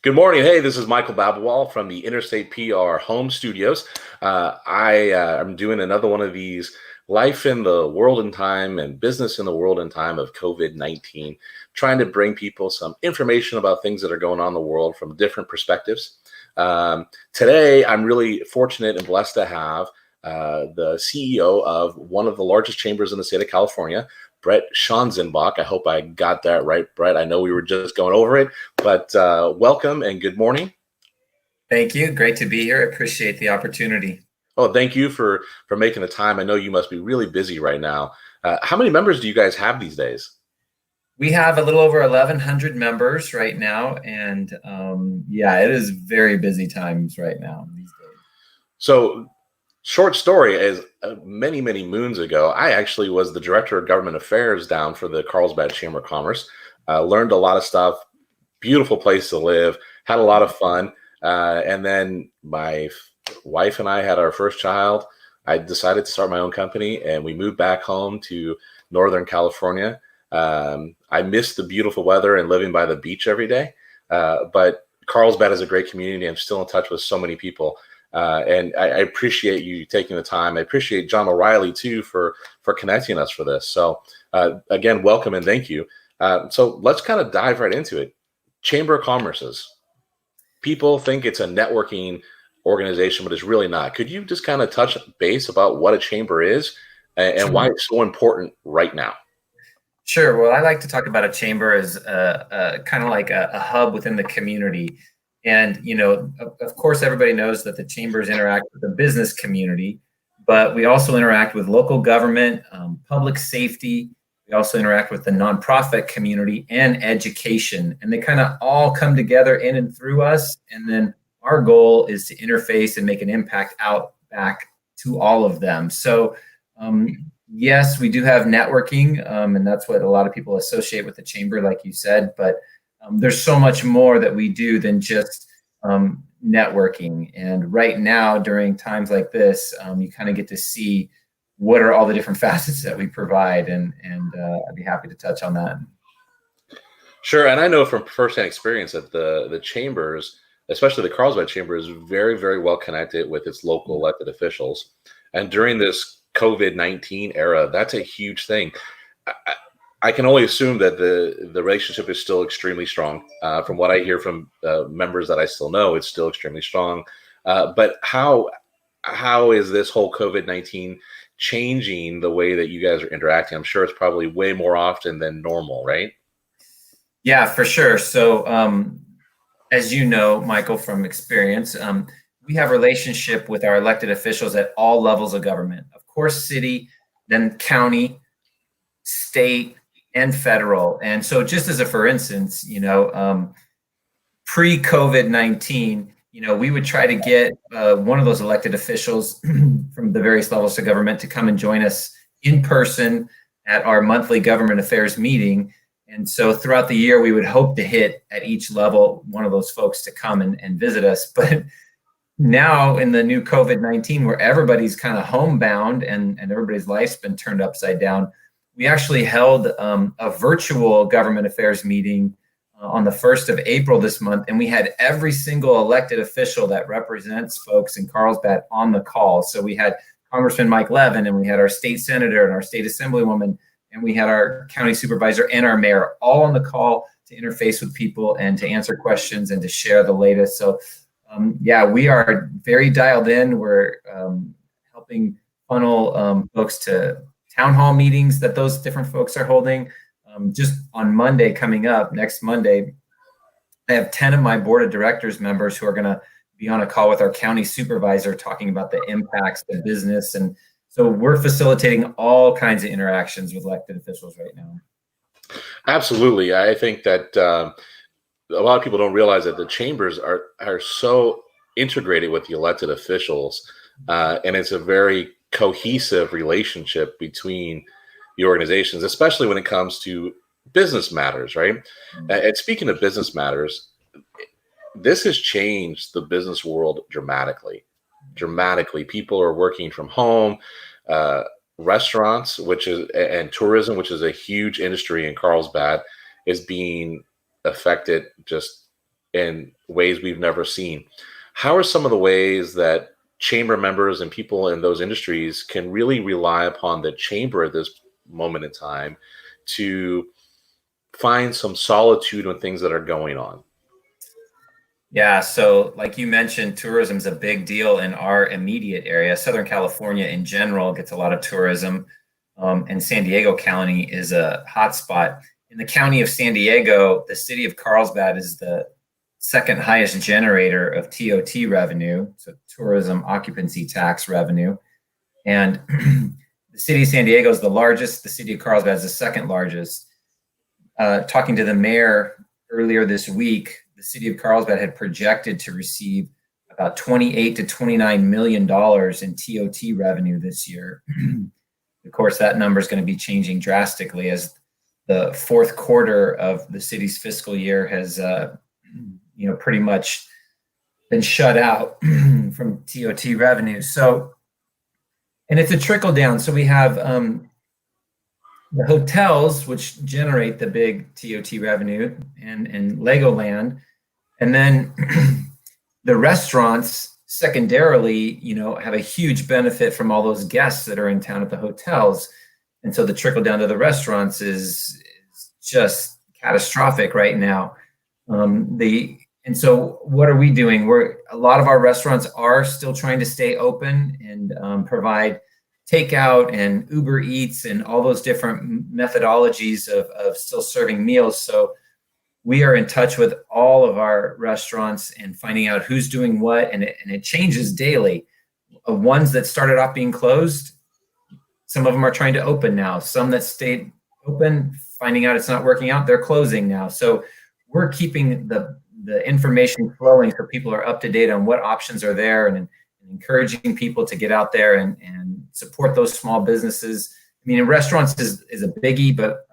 Good morning. Hey, this is Michael Babawal from the Interstate PR Home Studios. I am doing another one of these life in the world and time and business in the world and time of COVID-19, trying to bring people some information about things that are going on in the world from different perspectives. Today, I'm really fortunate and blessed to have the CEO of one of the largest chambers in the state of California, Bret Schazenbach. I hope I got that right, Bret. I know we were just going over it, but welcome and good morning. Thank you. Great to be here. I appreciate the opportunity. Oh, thank you for making the time. I know you must be really busy right now. How many members do you guys have these days? We have a little over 1,100 members right now, and yeah, it is very busy times right now these days. So, short story is many, many moons ago, I actually was the director of government affairs down for the Carlsbad Chamber of Commerce. Learned a lot of stuff, beautiful place to live, had a lot of fun. And then my wife and I had our first child. I decided to start my own company and we moved back home to Northern California. I miss the beautiful weather and living by the beach every day. But Carlsbad is a great community. I'm still in touch with so many people. And I appreciate you taking the time. I appreciate John O'Reilly too for connecting us for this. So again, welcome and thank you. So let's kind of dive right into it. Chamber of Commerce's. People think it's a networking organization, but it's really not. Could you just kind of touch base about what a chamber is and why it's so important right now? Sure. Well, I like to talk about a chamber as kind of like a hub within the community. And, you know, of course, everybody knows that the chambers interact with the business community, but we also interact with local government, public safety. We also interact with the nonprofit community and education, and they kind of all come together in and through us. And then our goal is to interface and make an impact out back to all of them. So yes, we do have networking, and that's what a lot of people associate with the chamber, like you said, but there's so much more that we do than just networking. And right now, during times like this, you kind of get to see what are all the different facets that we provide, and I'd be happy to touch on that. Sure, and I know from firsthand experience that the chambers, especially the Carlsbad Chamber, is very, very well connected with its local elected officials. And during this COVID-19 era, that's a huge thing. I can only assume that the relationship is still extremely strong. From what I hear from members that I still know, it's still extremely strong. But how is this whole COVID-19 changing the way that you guys are interacting? I'm sure it's probably way more often than normal, right? Yeah, for sure. So as you know, Michael, from experience, we have a relationship with our elected officials at all levels of government. Of course, city, then county, state, and federal. And so just as a for instance, you know, pre-COVID-19, you know, we would try to get one of those elected officials from the various levels of government to come and join us in person at our monthly government affairs meeting. And so throughout the year, we would hope to hit at each level one of those folks to come and visit us. But now in the new COVID-19, where everybody's kind of homebound and everybody's life's been turned upside down, we actually held a virtual government affairs meeting on the 1st of April this month, and we had every single elected official that represents folks in Carlsbad on the call. So we had Congressman Mike Levin, and we had our state senator and our state assemblywoman, and we had our county supervisor and our mayor all on the call to interface with people and to answer questions and to share the latest. So yeah, we are very dialed in. We're helping funnel folks to town hall meetings that those different folks are holding. Just on Monday coming up, next Monday, I have 10 of my board of directors members who are going to be on a call with our county supervisor talking about the impacts to business. And so we're facilitating all kinds of interactions with elected officials right now. Absolutely. I think that a lot of people don't realize that the chambers are so integrated with the elected officials, and it's a very cohesive relationship between the organizations, especially when it comes to business matters, right? And speaking of business matters, this has changed the business world dramatically. People are working from home. Restaurants, and tourism, which is a huge industry in Carlsbad, is being affected just in ways we've never seen. How are some of the ways that chamber members and people in those industries can really rely upon the chamber at this moment in time to find some solitude on things that are going on? Yeah, so like you mentioned, tourism is a big deal in our immediate area. Southern California in general gets a lot of tourism, and San Diego County is a hotspot. In the county of San Diego, the city of Carlsbad is the second highest generator of TOT revenue, so tourism occupancy tax revenue. And the city of San Diego is the largest. The city of Carlsbad is the second largest. Talking to the mayor earlier this week, the city of Carlsbad had projected to receive about $28 to $29 million in TOT revenue this year. Of course, that number is going to be changing drastically as the fourth quarter of the city's fiscal year has, pretty much been shut out from TOT revenue. So, and it's a trickle down. So we have the hotels, which generate the big TOT revenue, and Legoland, and then the restaurants secondarily, have a huge benefit from all those guests that are in town at the hotels. And so the trickle down to the restaurants is just catastrophic right now. And so what are we doing? A lot of our restaurants are still trying to stay open and provide takeout and Uber Eats and all those different methodologies of still serving meals. So we are in touch with all of our restaurants and finding out who's doing what, and it changes daily. Ones that started off being closed, some of them are trying to open now. Some that stayed open, finding out it's not working out, they're closing now. So we're keeping the information flowing so people are up to date on what options are there, and encouraging people to get out there and support those small businesses. I mean, restaurants is a biggie, but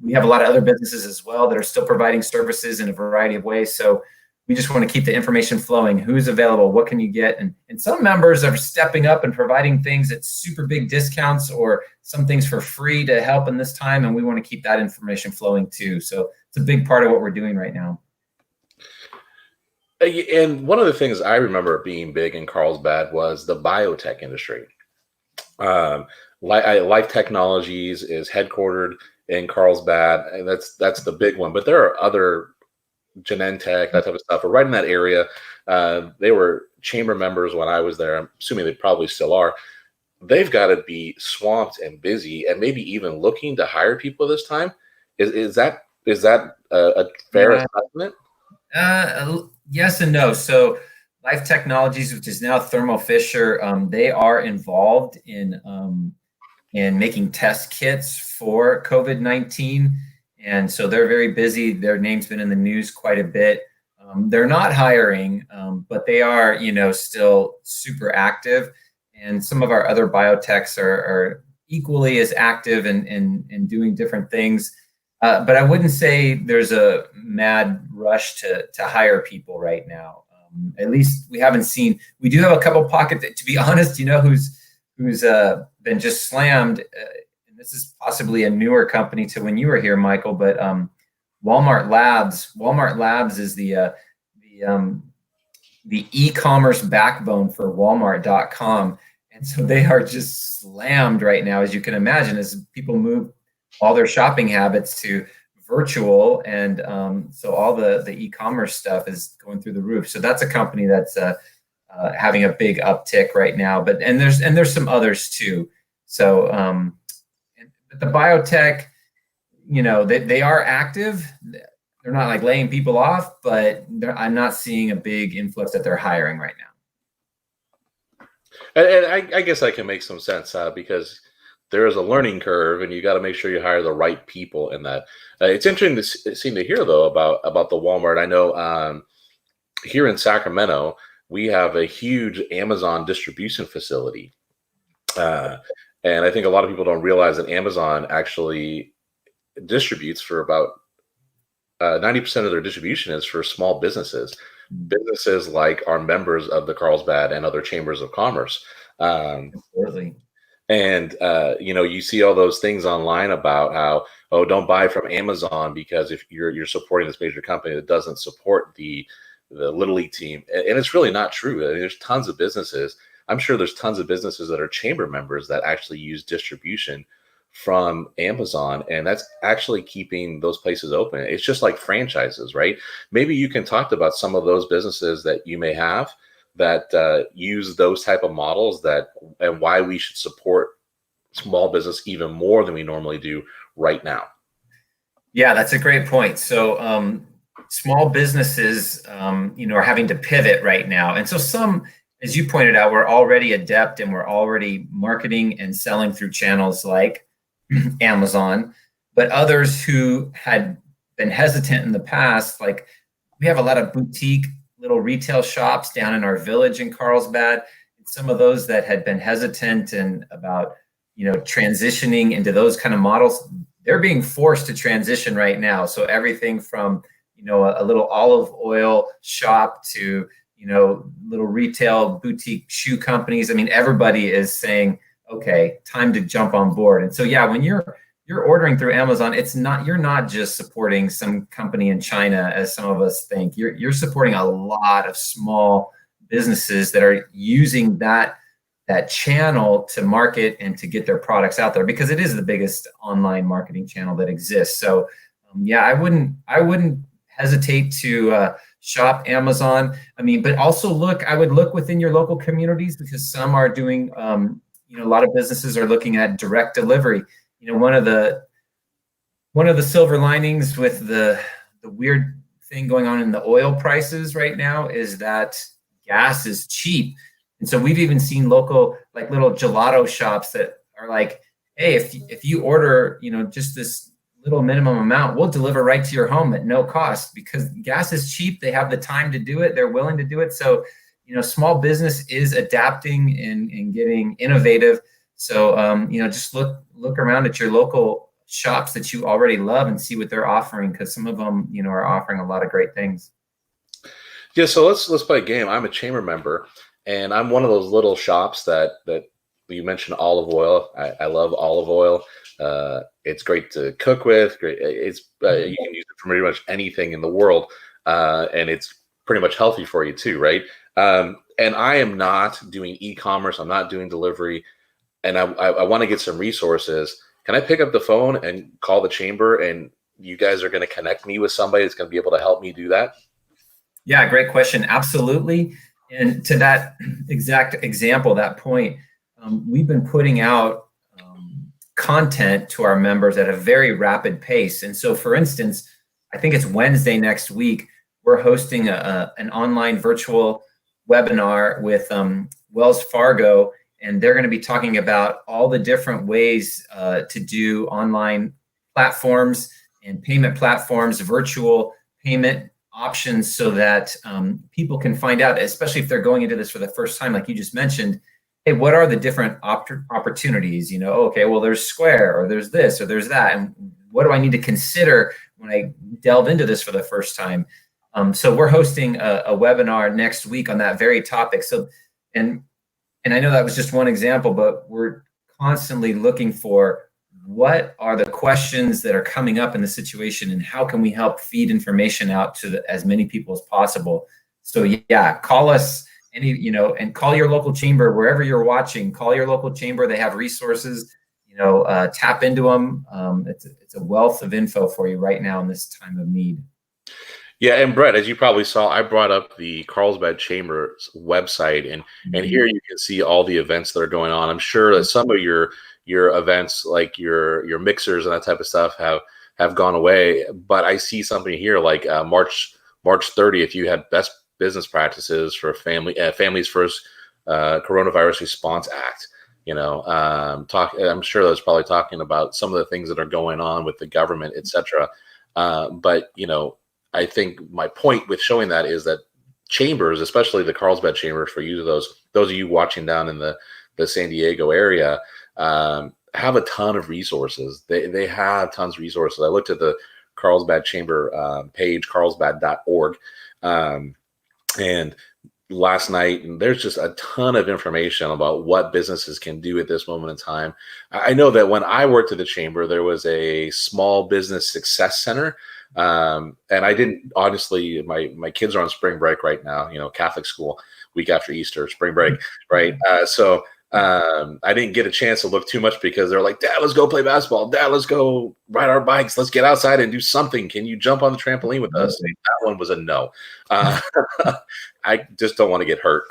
we have a lot of other businesses as well that are still providing services in a variety of ways. So we just want to keep the information flowing. Who's available? What can you get? And some members are stepping up and providing things at super big discounts or some things for free to help in this time. And we want to keep that information flowing too. So it's a big part of what we're doing right now. And one of the things I remember being big in Carlsbad was the biotech industry. Life Technologies is headquartered in Carlsbad, and that's the big one. But there are other Genentech, that type of stuff, are right in that area. They were chamber members when I was there. I'm assuming they probably still are. They've got to be swamped and busy, and maybe even looking to hire people this time. Is that a fair assessment? Yes and no. So Life Technologies, which is now Thermo Fisher, they are involved in making test kits for COVID-19. And so they're very busy. Their name's been in the news quite a bit. They're not hiring, but they are, still super active. And some of our other biotechs are equally as active and doing different things. But I wouldn't say there's a mad rush to hire people right now. At least we haven't seen. We do have a couple pockets, to be honest, who's been just slammed. And this is possibly a newer company to when you were here, Michael. But Walmart Labs. Walmart Labs is the e-commerce backbone for Walmart.com, and so they are just slammed right now, as you can imagine, as people move all their shopping habits to virtual, and so all the e-commerce stuff is going through the roof. So that's a company that's having a big uptick right now. But there's some others too. So but the biotech, they are active. They're not like laying people off, but I'm not seeing a big influx that they're hiring right now. And I guess that can make some sense because there is a learning curve, and you got to make sure you hire the right people in that. It's interesting to hear though about the Walmart. I know here in Sacramento we have a huge Amazon distribution facility, and I think a lot of people don't realize that Amazon actually distributes for about 90% of their distribution is for small businesses like our members of the Carlsbad and other chambers of commerce. Absolutely. And you see all those things online about how, oh, don't buy from Amazon because if you're supporting this major company that doesn't support the Little League team, and it's really not true. I mean, there's tons of businesses. I'm sure there's tons of businesses that are chamber members that actually use distribution from Amazon, and that's actually keeping those places open. It's just like franchises, right? Maybe you can talk about some of those businesses that you may have that use those type of models, that and why we should support small business even more than we normally do right now. Yeah, that's a great point. So small businesses, are having to pivot right now. And so some, as you pointed out, we're already adept and we're already marketing and selling through channels like Amazon, but others who had been hesitant in the past, like we have a lot of boutique little retail shops down in our village in Carlsbad. And some of those that had been hesitant and about, transitioning into those kind of models, they're being forced to transition right now. So everything from, a little olive oil shop to, little retail boutique shoe companies. I mean, everybody is saying, okay, time to jump on board. And so, yeah, when you're ordering through Amazon, you're not just supporting some company in China, as some of us think. You're supporting a lot of small businesses that are using that channel to market and to get their products out there, because it is the biggest online marketing channel that exists. So, yeah, I wouldn't hesitate to shop Amazon. I mean, but also I would look within your local communities, because some are doing, a lot of businesses are looking at direct delivery. One of the silver linings with the weird thing going on in the oil prices right now is that gas is cheap. And so we've even seen local, like little gelato shops that are like, hey, if you order, just this little minimum amount, we'll deliver right to your home at no cost, because gas is cheap. They have the time to do it. They're willing to do it. So, small business is adapting and getting innovative. So, just look around at your local shops that you already love and see what they're offering, because some of them, are offering a lot of great things. Yeah, so let's play a game. I'm a chamber member, and I'm one of those little shops that you mentioned olive oil. I love olive oil. It's great to cook with. Great, you can use it for pretty much anything in the world, and it's pretty much healthy for you too, right? And I am not doing e-commerce. I'm not doing delivery, and I want to get some resources. Can I pick up the phone and call the chamber, and you guys are going to connect me with somebody that's going to be able to help me do that? Yeah, great question. Absolutely. And to that exact example, that point, we've been putting out content to our members at a very rapid pace. And so, for instance, I think it's Wednesday next week, we're hosting an online virtual webinar with Wells Fargo, and they're going to be talking about all the different ways to do online platforms and payment platforms, virtual payment options, so that people can find out, especially if they're going into this for the first time, like you just mentioned, hey, what are the different opportunities? Okay, well, there's Square, or there's this, or there's that, and what do I need to consider when I delve into this for the first time? So we're hosting a webinar next week on that very topic. So, and I know that was just one example, but we're constantly looking for what are the questions that are coming up in the situation, and how can we help feed information out to as many people as possible. So yeah, call us and call your local chamber wherever you're watching. Call your local chamber. They have resources. Tap into them. It's a wealth of info for you right now in this time of need. Yeah, and Brett, as you probably saw, I brought up the Carlsbad Chamber's website, and here you can see all the events that are going on. I'm sure that some of your events, like your mixers and that type of stuff, have gone away. But I see something here like March 30th. You had best business practices for Families First Coronavirus Response Act. I'm sure that's probably talking about some of the things that are going on with the government, etc. But I think my point with showing that is that chambers, especially the Carlsbad Chamber, for you, those of you watching down in the San Diego area, have a ton of resources. They have tons of resources. I looked at the Carlsbad Chamber page, carlsbad.org, and last night, and there's just a ton of information about what businesses can do at this moment in time. I know that when I worked at the chamber, there was a small business success center. And I didn't, honestly, my kids are on spring break right now, Catholic school, week after Easter, spring break, right? I didn't get a chance to look too much because they're like, Dad, let's go play basketball. Dad, let's go ride our bikes. Let's get outside and do something. Can you jump on the trampoline with us? That one was a no. I just don't want to get hurt.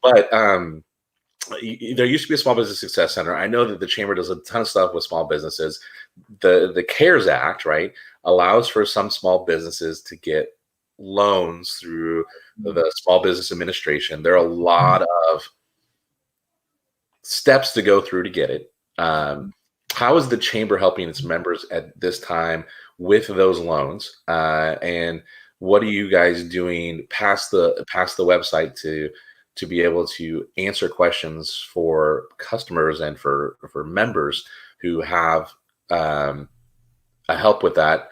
But there used to be a small business success center. I know that the chamber does a ton of stuff with small businesses. The CARES Act, right, allows for some small businesses to get loans through the Small Business Administration. There are a lot of steps to go through to get it. How is the chamber helping its members at this time with those loans? And what are you guys doing past the website to be able to answer questions for customers and for members who have a help with that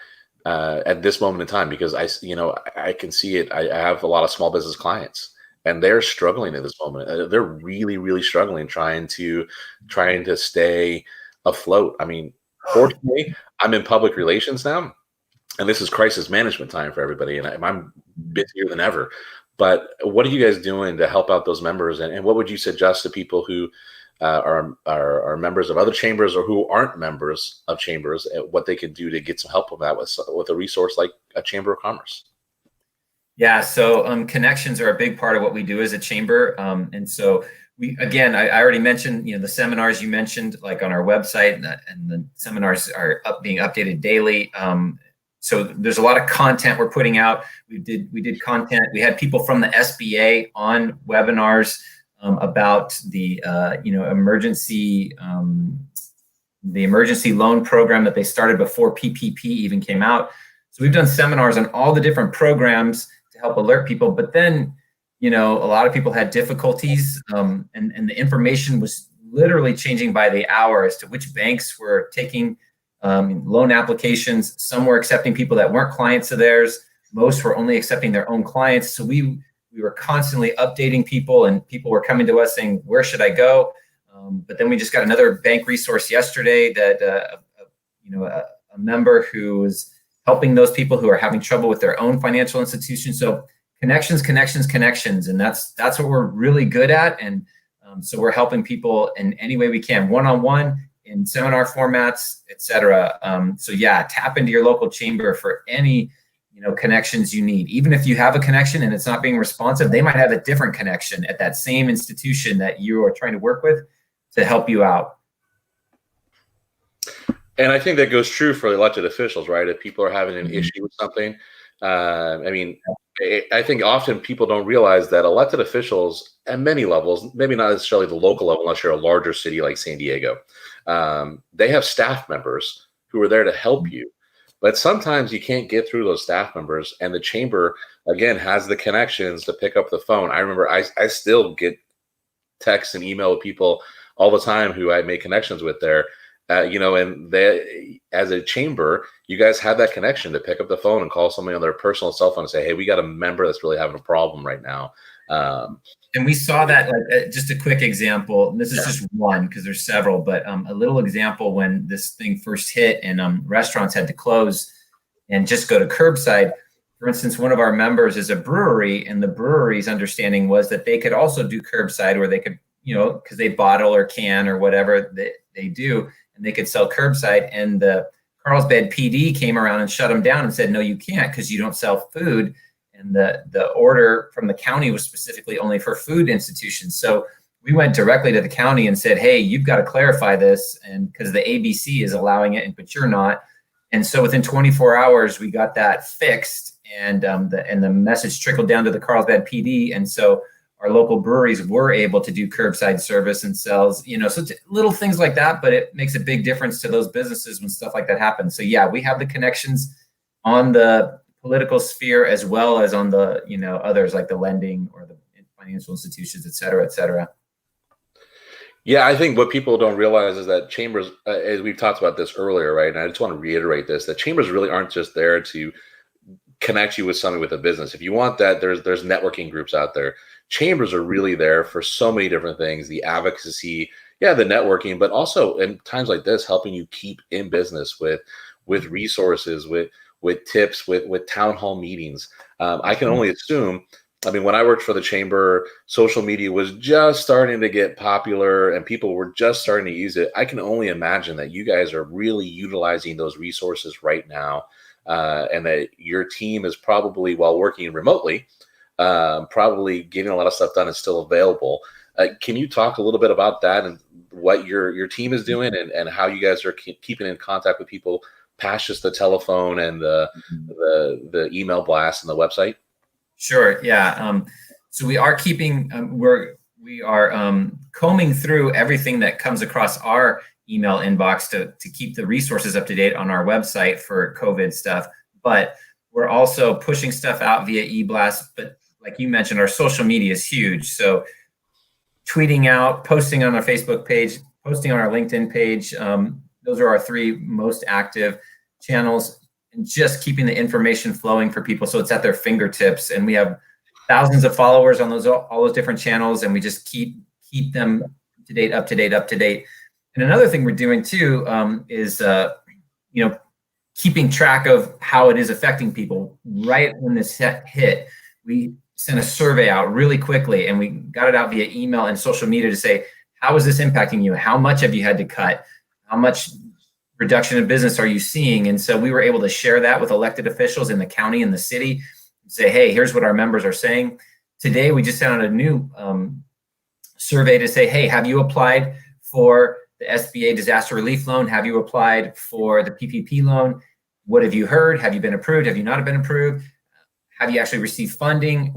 at this moment in time? Because I can see it. I have a lot of small business clients, and they're struggling at this moment. They're really, really struggling trying to stay afloat. I mean, fortunately, I'm in public relations now, and this is crisis management time for everybody, and I'm busier than ever. But what are you guys doing to help out those members? And what would you suggest to people who are members of other chambers or who aren't members of chambers, what they could do to get some help with that with a resource like a Chamber of Commerce? Yeah, so connections are a big part of what we do as a chamber. And so I already mentioned, the seminars you mentioned, like on our website, and the seminars are being updated daily. So there's a lot of content we're putting out. We did content. We had people from the SBA on webinars about the emergency loan program that they started before PPP even came out. So we've done seminars on all the different programs to help alert people. But then, a lot of people had difficulties, and the information was literally changing by the hour as to which banks were taking loan applications. Some were accepting people that weren't clients of theirs. Most were only accepting their own clients. So we were constantly updating people, and people were coming to us saying, where should I go? But then we just got another bank resource yesterday that a member who is helping those people who are having trouble with their own financial institution. So connections, and that's what we're really good at. And so we're helping people in any way we can, one-on-one, in seminar formats, etc. So yeah, tap into your local chamber for any connections you need. Even if you have a connection and it's not being responsive, they might have a different connection at that same institution that you are trying to work with to help you out. And I think that goes true for elected officials, right? If people are having an issue with something, I think often people don't realize that elected officials at many levels, maybe not necessarily the local level, unless you're a larger city like San Diego, they have staff members who are there to help you. But sometimes you can't get through those staff members, and the chamber, again, has the connections to pick up the phone. I remember I still get texts and email with people all the time who I make connections with there. And they, as a chamber, you guys have that connection to pick up the phone and call somebody on their personal cell phone and say, hey, we got a member that's really having a problem right now. And we saw that, just a quick example, and this is just one because there's several, but a little example when this thing first hit and restaurants had to close and just go to curbside. For instance, one of our members is a brewery, and the brewery's understanding was that they could also do curbside, or they could, because they bottle or can or whatever they do, and they could sell curbside. And the Carlsbad PD came around and shut them down and said, no, you can't because you don't sell food. And the order from the county was specifically only for food institutions. So we went directly to the county and said, hey, you've got to clarify this, and because the ABC is allowing it, but you're not. And so within 24 hours, we got that fixed, and the message trickled down to the Carlsbad PD. And so our local breweries were able to do curbside service and sells, so little things like that, but it makes a big difference to those businesses when stuff like that happens. So yeah, we have the connections on the political sphere as well as on the, others like the lending or the financial institutions, et cetera, et cetera. Yeah, I think what people don't realize is that chambers, as we've talked about this earlier, right? And I just want to reiterate this, that chambers really aren't just there to connect you with somebody with a business. If you want that, there's networking groups out there. Chambers are really there for so many different things, the advocacy, yeah, the networking, but also in times like this, helping you keep in business with resources, with tips, with town hall meetings. I can only assume, I mean, when I worked for the chamber, social media was just starting to get popular and people were just starting to use it. I can only imagine that you guys are really utilizing those resources right now, and that your team is probably, while working remotely, probably getting a lot of stuff done and still available. Can you talk a little bit about that and what your team is doing, and how you guys are keeping in contact with people past just the telephone and the email blast and the website? Sure. Yeah. So we are keeping, we are combing through everything that comes across our email inbox to keep the resources up to date on our website for COVID stuff. But we're also pushing stuff out via e-blast. But like you mentioned, our social media is huge. So tweeting out, posting on our Facebook page, posting on our LinkedIn page. Those are our three most active channels, and just keeping the information flowing for people so it's at their fingertips. And we have thousands of followers on all those different channels, and we just keep them up to date. And another thing we're doing too is keeping track of how it is affecting people. Right when this hit, we sent a survey out really quickly, and we got it out via email and social media to say, how is this impacting you? How much have you had to cut? How much reduction in business are you seeing? And so we were able to share that with elected officials in the county and the city, and say, hey, here's what our members are saying. Today, we just sent out a new survey to say, hey, have you applied for the SBA disaster relief loan? Have you applied for the PPP loan? What have you heard? Have you been approved? Have you not been approved? Have you actually received funding?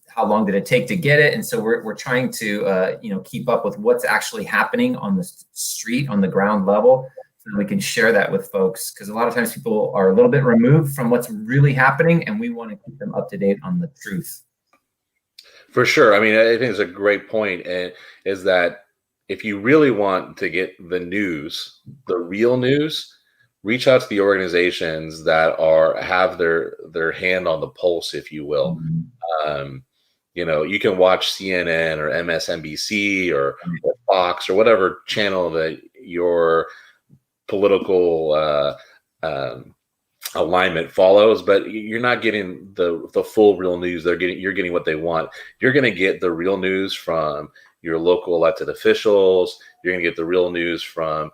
How long did it take to get it? And so we're trying to keep up with what's actually happening on the street, on the ground level, so that we can share that with folks. Because a lot of times people are a little bit removed from what's really happening, and we want to keep them up to date on the truth. For sure. I mean, I think it's a great point, and is that if you really want to get the news, the real news, reach out to the organizations that have their hand on the pulse, if you will. You can watch CNN or MSNBC or Fox or whatever channel that your political alignment follows, but you're not getting the full real news. You're getting what they want. You're going to get the real news from your local elected officials. You're going to get the real news from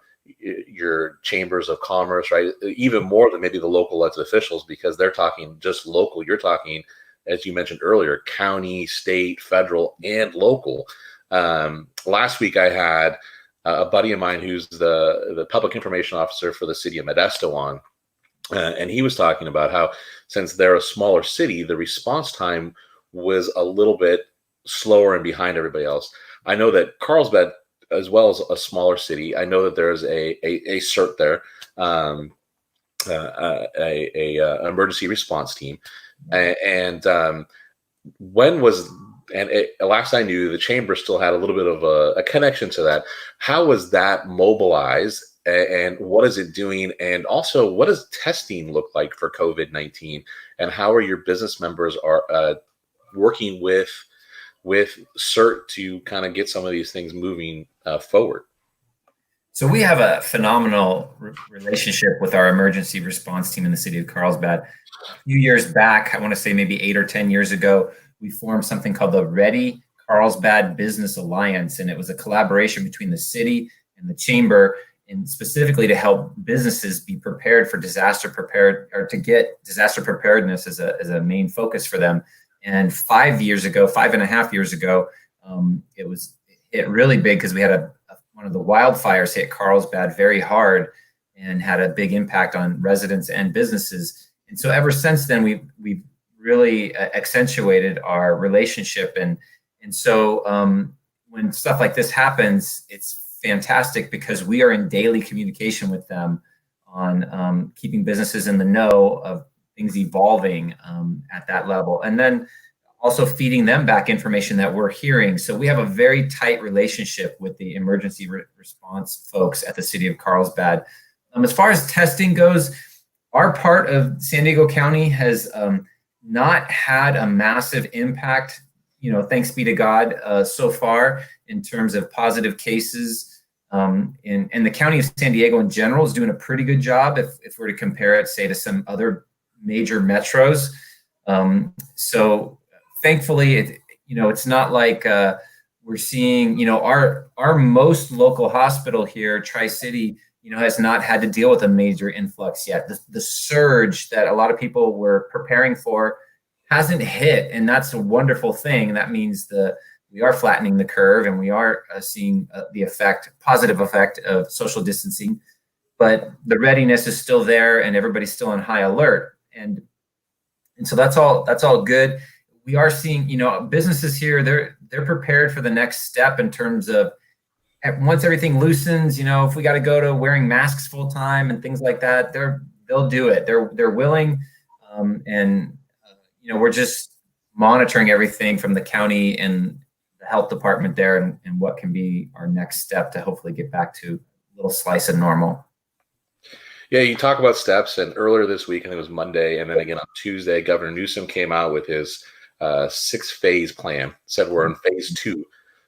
your chambers of commerce, right? Even more than maybe the local elected officials, because they're talking just local. You're talking, as you mentioned earlier, county, state, federal, and local. Last week I had a buddy of mine who's the public information officer for the city of Modesto on, and he was talking about how, since they're a smaller city, the response time was a little bit slower and behind everybody else. I know that Carlsbad, as well as a smaller city, I know that there's a CERT there, emergency response team, and last I knew, the chamber still had a little bit of a connection to that. How was that mobilized, and what is it doing? And also, what does testing look like for COVID-19? And how are your business members working with CERT to kind of get some of these things moving forward? So we have a phenomenal relationship with our emergency response team in the city of Carlsbad. A few years back, I want to say maybe 8 or 10 years ago, we formed something called the Ready Carlsbad Business Alliance, and it was a collaboration between the city and the chamber, and specifically to help businesses be prepared for to get disaster preparedness as a main focus for them. And 5.5 years ago, it hit really big because we had one of the wildfires hit Carlsbad very hard and had a big impact on residents and businesses. And so ever since then, we've really accentuated our relationship. And so when stuff like this happens, it's fantastic because we are in daily communication with them on keeping businesses in the know of things evolving at that level. And then also feeding them back information that we're hearing. So we have a very tight relationship with the emergency response folks at the city of Carlsbad. As far as testing goes, our part of San Diego County has not had a massive impact, thanks be to God, so far in terms of positive cases. And the county of San Diego in general is doing a pretty good job if we're to compare it, say, to some other major metros. So thankfully, it's not like we're seeing, our most local hospital here, Tri-City, has not had to deal with a major influx yet. The surge that a lot of people were preparing for hasn't hit, and that's a wonderful thing. That means we are flattening the curve, and we are seeing the positive effect of social distancing. But the readiness is still there, and everybody's still on high alert, and so that's all good. We are seeing, businesses here, they're prepared for the next step in terms of, once everything loosens, if we got to go to wearing masks full time and things like that, they'll do it. They're willing, and we're just monitoring everything from the county and the health department there, and what can be our next step to hopefully get back to a little slice of normal. Yeah, you talk about steps, and earlier this week, I think it was Monday, and then again on Tuesday, Governor Newsom came out with his 6-phase plan. Said we're in phase 2.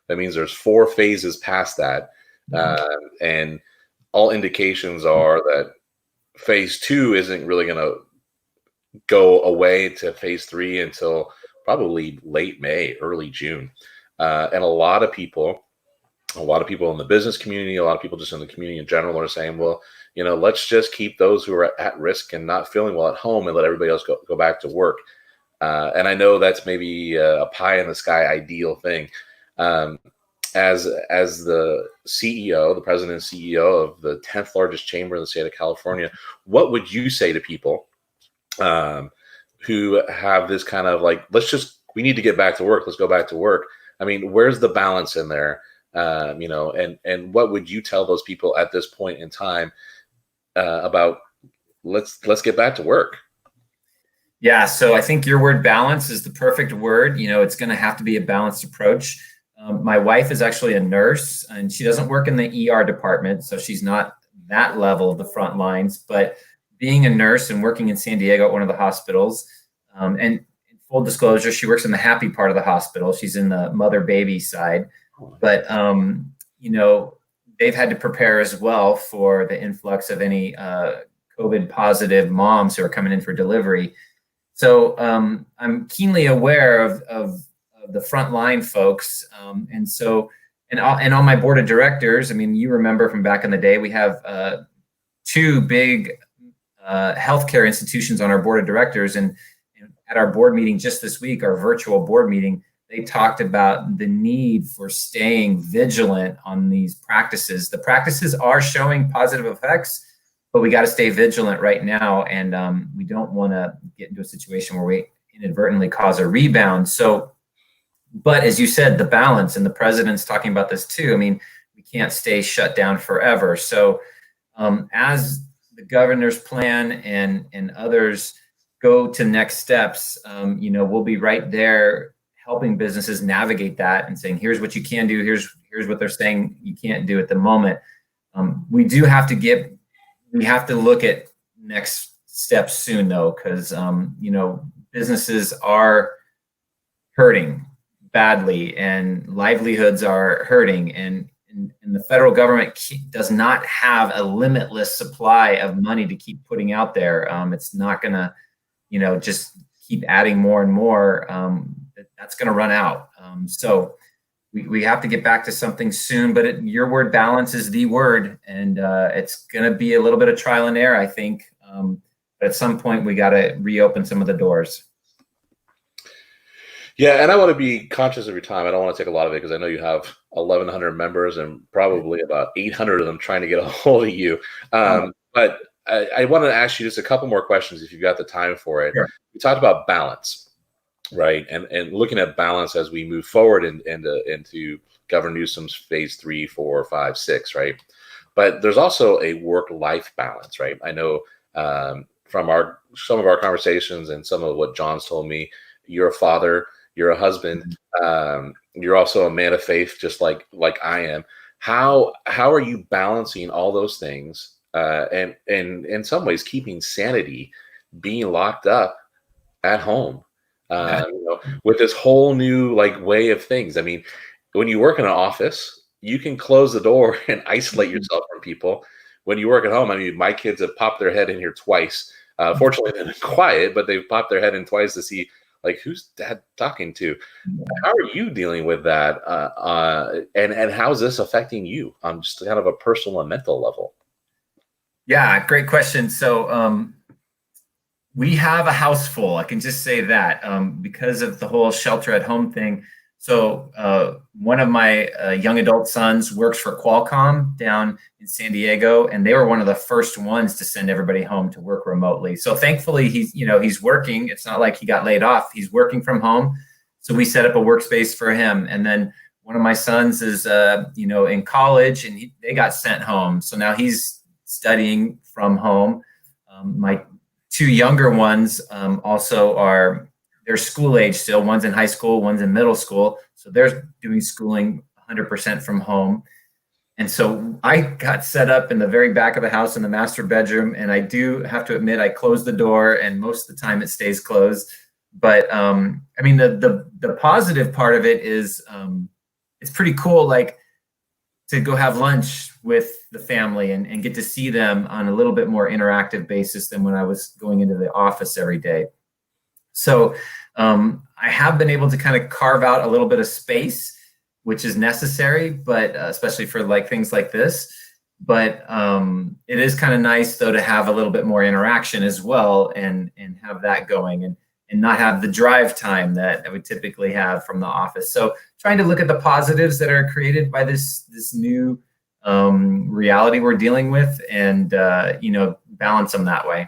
That means there's 4 phases past that. And all indications are that phase 2 isn't really going to go away to phase 3 until probably late May, early June. And a lot of people in the business community, a lot of people just in the community in general are saying, well, let's just keep those who are at risk and not feeling well at home and let everybody else go back to work. And I know that's maybe a pie in the sky ideal thing. As the CEO, the president and CEO of the 10th largest chamber in the state of California, what would you say to people who have this kind of like, we need to get back to work. Let's go back to work. I mean, where's the balance in there? And what would you tell those people at this point in time about let's get back to work? Yeah, so I think your word balance is the perfect word. It's going to have to be a balanced approach. My wife is actually a nurse, and she doesn't work in the ER department, so she's not that level of the front lines. But being a nurse and working in San Diego at one of the hospitals, and in full disclosure, she works in the happy part of the hospital. She's in the mother-baby side. But, they've had to prepare as well for the influx of any COVID positive moms who are coming in for delivery. So I'm keenly aware of the frontline folks. And on my board of directors, I mean, you remember from back in the day, we have 2 big healthcare institutions on our board of directors. And at our board meeting just this week, our virtual board meeting, they talked about the need for staying vigilant on these practices. The practices are showing positive effects, but we got to stay vigilant right now. And we don't want to get into a situation where we inadvertently cause a rebound. So, but as you said, the balance, and the president's talking about this too. I mean, we can't stay shut down forever. So as the governor's plan and others go to next steps, we'll be right there helping businesses navigate that and saying, here's what you can do. Here's what they're saying you can't do at the moment. We have to look at next steps soon though, because, businesses are hurting badly and livelihoods are hurting, and the federal government does not have a limitless supply of money to keep putting out there. It's not going to, just keep adding more and more. That's going to run out. So we have to get back to something soon, but your word balance is the word, and it's going to be a little bit of trial and error, I think. But at some point we got to reopen some of the doors. Yeah, and I want to be conscious of your time. I don't want to take a lot of it because I know you have 1,100 members and probably about 800 of them trying to get a hold of you. But I want to ask you just a couple more questions if you've got the time for it. Sure. We talked about balance, right? And looking at balance as we move forward into Governor Newsom's phase 3, 4, 5, 6, right? But there's also a work-life balance, right? I know from some of our conversations and some of what John's told me, you're a father, you're a husband, you're also a man of faith, just like I am. How are you balancing all those things and in some ways keeping sanity, being locked up at home Okay. With this whole new like way of things. I mean, when you work in an office, you can close the door and isolate yourself from people. When you work at home, I mean, my kids have popped their head in here twice. Fortunately, they're quiet, but they've popped their head in twice to see like who's dad talking to. How are you dealing with that? And how's this affecting you on just kind of a personal and mental level? Yeah, great question. So we have a house full. I can just say that because of the whole shelter at home thing. So one of my young adult sons works for Qualcomm down in San Diego, and they were one of the first ones to send everybody home to work remotely. So thankfully, he's working. It's not like he got laid off. He's working from home. So we set up a workspace for him. And then one of my sons is in college, and they got sent home. So now he's studying from home. My two younger ones also they're school age still. One's in high school, one's in middle school. So they're doing schooling 100% from home. And so I got set up in the very back of the house in the master bedroom. And I do have to admit, I closed the door, and most of the time it stays closed. But I mean, the positive part of it is it's pretty cool, like to go have lunch with the family and get to see them on a little bit more interactive basis than when I was going into the office every day. So I have been able to kind of carve out a little bit of space, which is necessary, but especially for like things like this. But it is kind of nice though to have a little bit more interaction as well, and have that going, and not have the drive time that I would typically have from the office. So trying to look at the positives that are created by this new reality we're dealing with, and balance them that way.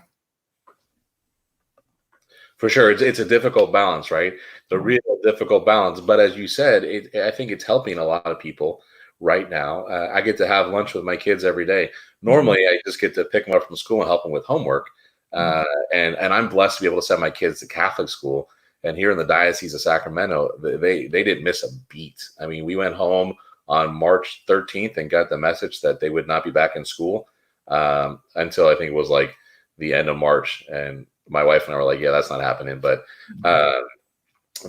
For sure, it's a difficult balance, right? The real difficult balance. But as you said, I think it's helping a lot of people right now. I get to have lunch with my kids every day. Normally, I just get to pick them up from school and help them with homework. And I'm blessed to be able to send my kids to Catholic school. And here in the Diocese of Sacramento, they didn't miss a beat. I mean, we went home on March 13th and got the message that they would not be back in school until I think it was like the end of March. And my wife and I were like, yeah, that's not happening. But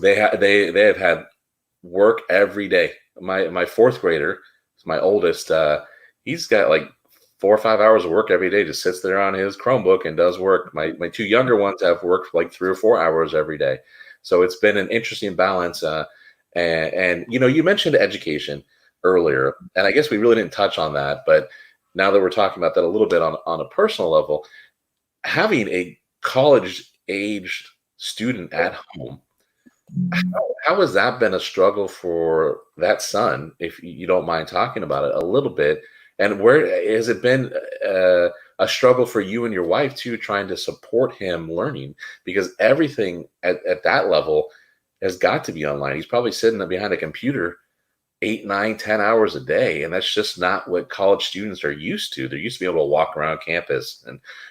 they have had work every day. My fourth grader, my oldest, he's got like 4 or 5 hours of work every day. Just sits there on his Chromebook and does work. My two younger ones have worked like 3 or 4 hours every day. So it's been an interesting balance. And you mentioned education earlier, and I guess we really didn't touch on that. But now that we're talking about that a little bit on a personal level, having a college-aged student at home, how has that been a struggle for that son, if you don't mind talking about it a little bit? And where has it been a struggle for you and your wife too, trying to support him learning? Because everything at that level has got to be online. He's probably sitting behind a computer 8, 9, 10 hours a day. And that's just not what college students are used to. They're used to be able to walk around campus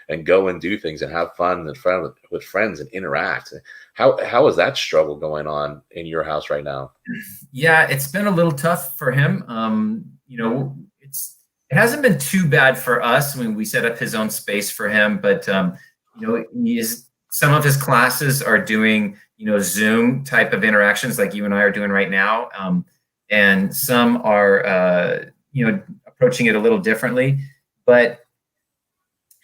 and go and do things and have fun with friends and interact. How is that struggle going on in your house right now? Yeah, it's been a little tough for him. It hasn't been too bad for us. I mean, we set up his own space for him, but some of his classes are doing Zoom type of interactions like you and I are doing right now. And some are, approaching it a little differently. But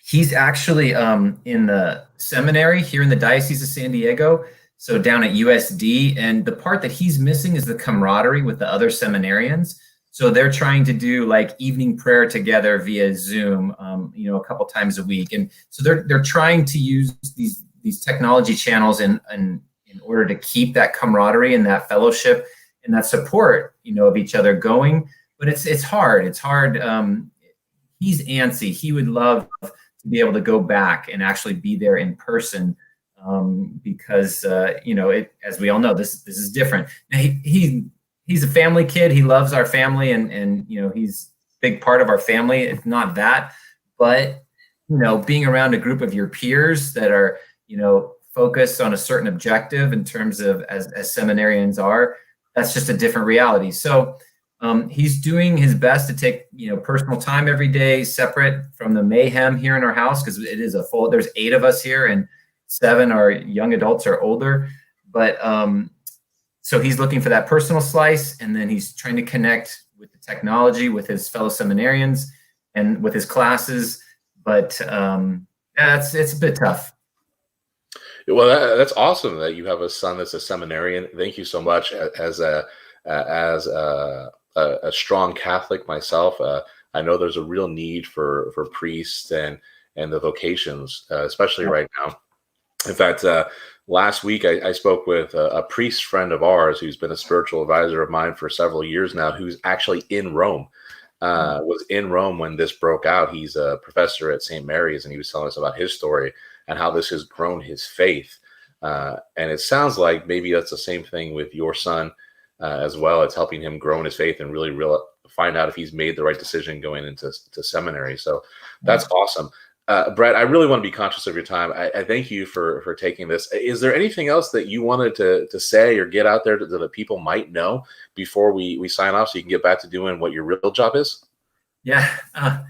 he's actually in the seminary here in the Diocese of San Diego, so down at USD. And the part that he's missing is the camaraderie with the other seminarians. So they're trying to do like evening prayer together via Zoom, a couple times a week. And so they're trying to use these technology channels in order to keep that camaraderie and that fellowship and that support, of each other going. But it's hard. It's hard. He's antsy. He would love to be able to go back and actually be there in person, because as we all know, this is different. Now, he's a family kid. He loves our family, and he's a big part of our family. It's not that, but being around a group of your peers that are focused on a certain objective in terms of as seminarians are, that's just a different reality. So he's doing his best to take personal time every day, separate from the mayhem here in our house, because it is there's 8 of us here and 7 are young adults or older. But so he's looking for that personal slice, and then he's trying to connect with the technology, with his fellow seminarians, and with his classes. But it's a bit tough. Well, that's awesome that you have a son that's a seminarian. Thank you so much. As a strong Catholic myself, I know there's a real need for priests and the vocations, especially right now. In fact, last week I spoke with a priest friend of ours who's been a spiritual advisor of mine for several years now, who's actually in Rome. Was in Rome when this broke out. He's a professor at St. Mary's, and he was telling us about his story and how this has grown his faith. And it sounds like maybe that's the same thing with your son as well. It's helping him grow in his faith and really find out if he's made the right decision going into seminary. So that's awesome. Bret, I really want to be conscious of your time. I thank you for taking this. Is there anything else that you wanted to say or get out there that people might know before we sign off, so you can get back to doing what your real job is? Yeah. I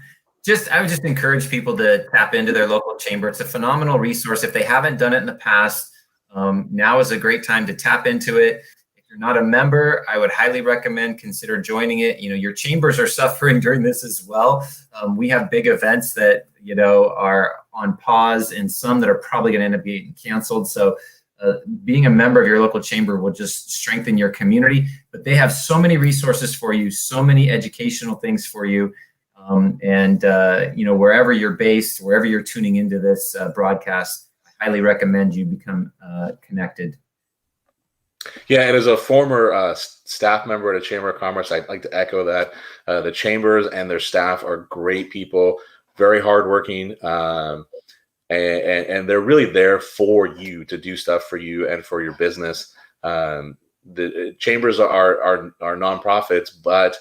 would just encourage people to tap into their local chamber. It's a phenomenal resource. If they haven't done it in the past, now is a great time to tap into it. If you're not a member, I would highly recommend consider joining it. Your chambers are suffering during this as well. We have big events that, are on pause, and some that are probably going to end up being canceled. So being a member of your local chamber will just strengthen your community. But they have so many resources for you, so many educational things for you. Wherever you're based, wherever you're tuning into this broadcast, I highly recommend you become connected. Yeah, and as a former staff member at a Chamber of Commerce, I'd like to echo that. The chambers and their staff are great people, very hardworking, and they're really there for you, to do stuff for you and for your business. The chambers are nonprofits, but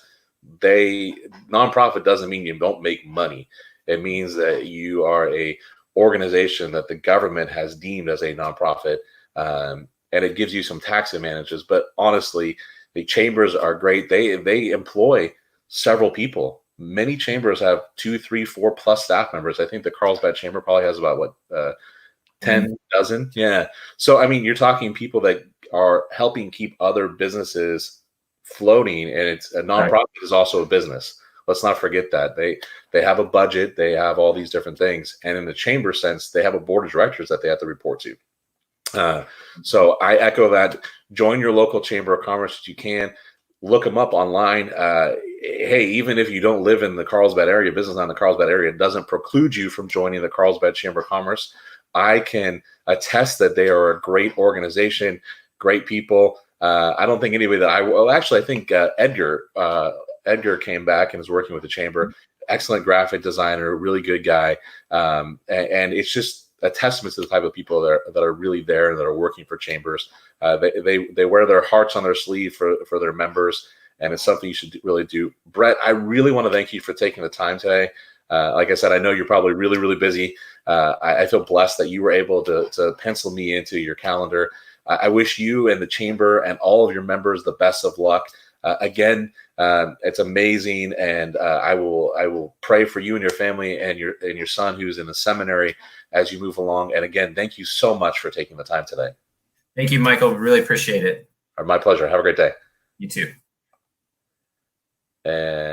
nonprofit doesn't mean you don't make money. It means that you are a organization that the government has deemed as a nonprofit, and it gives you some tax advantages. But honestly, the chambers are great. They employ several people. Many chambers have 2, 3, 4 plus staff members. I think the Carlsbad Chamber probably has about 10 dozen. Yeah. So I mean, you're talking people that are helping keep other businesses floating, and it's a nonprofit. Right. Is also a business. Let's not forget that they have a budget, they have all these different things, and in the chamber sense, they have a board of directors that they have to report to. So I echo that. Join your local chamber of commerce if you can. Look them up online. Hey, even if you don't live in the Carlsbad area, business on the Carlsbad area, it doesn't preclude you from joining the Carlsbad Chamber of Commerce. I can attest that they are a great organization, great people. I don't think anybody that I think Edgar came back and is working with the chamber. Excellent graphic designer, really good guy. And it's just a testament to the type of people that are really there and that are working for chambers. They wear their hearts on their sleeve for their members, and it's something you should really do. Bret, I really want to thank you for taking the time today. Like I said, I know you're probably really, really busy. I feel blessed that you were able to pencil me into your calendar. I wish you and the chamber and all of your members the best of luck. Again, it's amazing, and I will pray for you and your family and your son who's in the seminary as you move along. And again, thank you so much for taking the time today. Thank you, Michael. Really appreciate it. My pleasure. Have a great day. You too. And